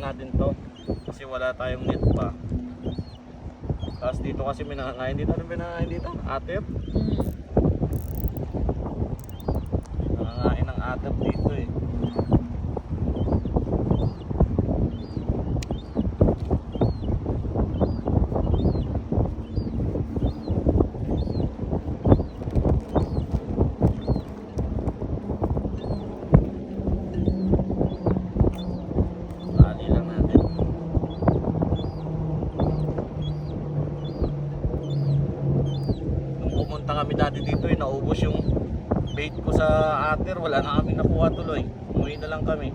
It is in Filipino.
natin to kasi wala tayong net pa. Tapos dito kasi may nangangain dito. Ano pinangangain dito? Ater? Nangangain ng ater dito eh. Tali lang natin. Nung pumunta kami dati dito eh, naubos yung bait ko sa ater. Wala na kami nakuha tuloy. Umuwi na lang kami.